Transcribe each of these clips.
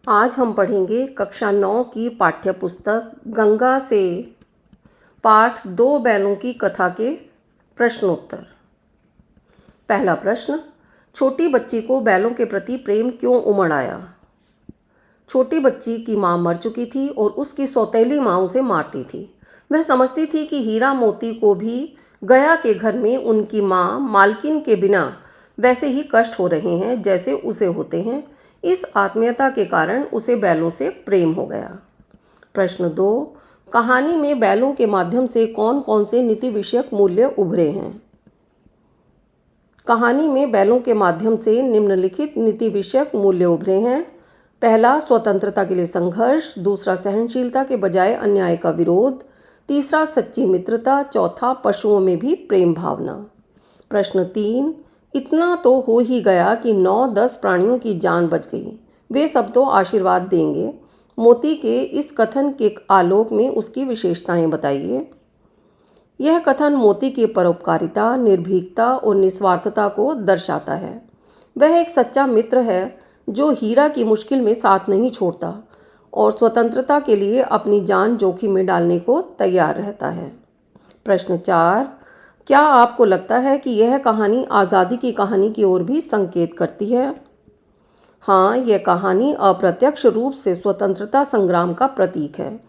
आज हम पढ़ेंगे कक्षा 9 की पाठ्य पुस्तक गंगा से पाठ 2 बैलों की कथा के प्रश्नोत्तर। पहला प्रश्न, छोटी बच्ची को बैलों के प्रति प्रेम क्यों उमड़ आया? छोटी बच्ची की माँ मर चुकी थी और उसकी सौतेली माँ उसे मारती थी। वह समझती थी कि हीरा मोती को भी गया के घर में उनकी माँ मालकिन के बिना वैसे ही कष्ट हो रहे हैं जैसे उसे होते हैं। इस आत्मीयता के कारण उसे बैलों से प्रेम हो गया। प्रश्न 2, कहानी में बैलों के माध्यम से कौन कौन से नीति विषयक मूल्य उभरे हैं? कहानी में बैलों के माध्यम से निम्नलिखित नीति विषयक मूल्य उभरे हैं। पहला, स्वतंत्रता के लिए संघर्ष। दूसरा, सहनशीलता के बजाय अन्याय का विरोध। तीसरा, सच्ची मित्रता। चौथा, पशुओं में भी प्रेम भावना। प्रश्न 3, इतना तो हो ही गया कि 9-10 प्राणियों की जान बच गई, वे सब तो आशीर्वाद देंगे। मोती के इस कथन के आलोक में उसकी विशेषताएं बताइए। यह कथन मोती की परोपकारिता, निर्भीकता और निस्वार्थता को दर्शाता है। वह एक सच्चा मित्र है जो हीरा की मुश्किल में साथ नहीं छोड़ता और स्वतंत्रता के लिए अपनी जान जोखिम में डालने को तैयार रहता है। प्रश्न 4, क्या आपको लगता है कि यह कहानी आज़ादी की कहानी की ओर भी संकेत करती है? हाँ, यह कहानी अप्रत्यक्ष रूप से स्वतंत्रता संग्राम का प्रतीक है।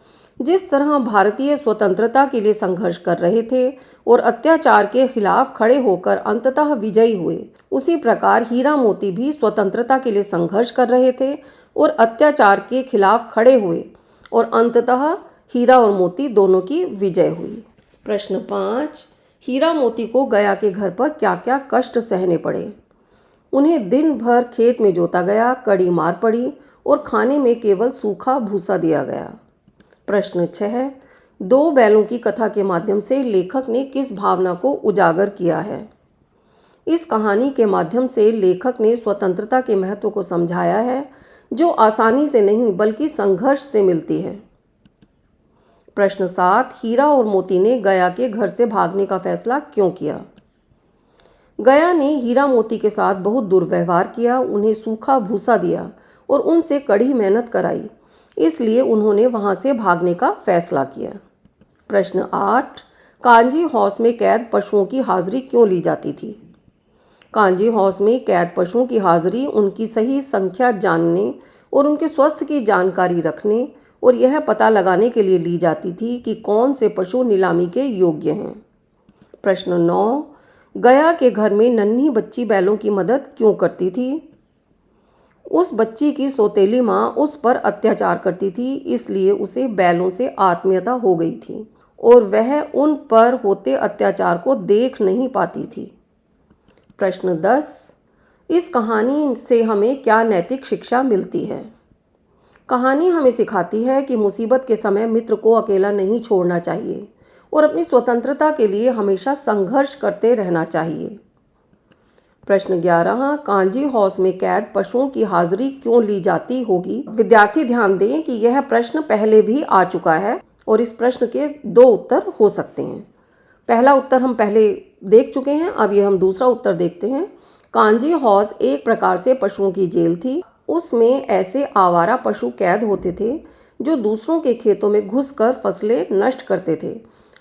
जिस तरह भारतीय स्वतंत्रता के लिए संघर्ष कर रहे थे और अत्याचार के खिलाफ खड़े होकर अंततः विजयी हुए, उसी प्रकार हीरा मोती भी स्वतंत्रता के लिए संघर्ष कर रहे थे और अत्याचार के खिलाफ खड़े हुए और अंततः हीरा और मोती दोनों की विजय हुई। प्रश्न 5, हीरा मोती को गया के घर पर क्या क्या कष्ट सहने पड़े? उन्हें दिन भर खेत में जोता गया, कड़ी मार पड़ी और खाने में केवल सूखा भूसा दिया गया। प्रश्न 6, 2 बैलों की कथा के माध्यम से लेखक ने किस भावना को उजागर किया है? इस कहानी के माध्यम से लेखक ने स्वतंत्रता के महत्व को समझाया है, जो आसानी से नहीं बल्कि संघर्ष से मिलती है। प्रश्न 7, हीरा और मोती ने गया के घर से भागने का फैसला क्यों किया? गया ने हीरा मोती के साथ बहुत दुर्व्यवहार किया, उन्हें सूखा भूसा दिया और उनसे कड़ी मेहनत कराई, इसलिए उन्होंने वहां से भागने का फैसला किया। प्रश्न 8, कांजी हाउस में कैद पशुओं की हाजिरी क्यों ली जाती थी? कांजी हाउस में कैद पशुओं की हाजिरी उनकी सही संख्या जानने और उनके स्वास्थ्य की जानकारी रखने और यह पता लगाने के लिए ली जाती थी कि कौन से पशु नीलामी के योग्य हैं। प्रश्न 9, गया के घर में नन्ही बच्ची बैलों की मदद क्यों करती थी? उस बच्ची की सौतेली माँ उस पर अत्याचार करती थी, इसलिए उसे बैलों से आत्मीयता हो गई थी और वह उन पर होते अत्याचार को देख नहीं पाती थी। प्रश्न 10, इस कहानी से हमें क्या नैतिक शिक्षा मिलती है? कहानी हमें सिखाती है कि मुसीबत के समय मित्र को अकेला नहीं छोड़ना चाहिए और अपनी स्वतंत्रता के लिए हमेशा संघर्ष करते रहना चाहिए। प्रश्न 11, कांजी हाउस में कैद पशुओं की हाजिरी क्यों ली जाती होगी? विद्यार्थी ध्यान दें कि यह प्रश्न पहले भी आ चुका है और इस प्रश्न के 2 उत्तर हो सकते हैं। पहला उत्तर हम पहले देख चुके हैं, अब यह हम दूसरा उत्तर देखते हैं। कांजी हाउस एक प्रकार से पशुओं की जेल थी। उसमें ऐसे आवारा पशु कैद होते थे जो दूसरों के खेतों में घुसकर फसलें नष्ट करते थे।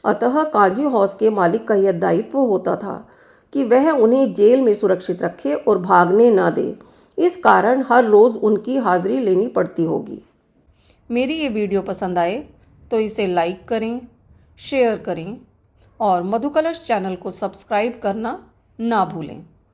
अतः कांजी हाउस के मालिक का यह दायित्व होता था कि वह उन्हें जेल में सुरक्षित रखे और भागने ना दे। इस कारण हर रोज़ उनकी हाजिरी लेनी पड़ती होगी। मेरी ये वीडियो पसंद आए तो इसे लाइक करें, शेयर करें और मधुकलश चैनल को सब्सक्राइब करना ना भूलें।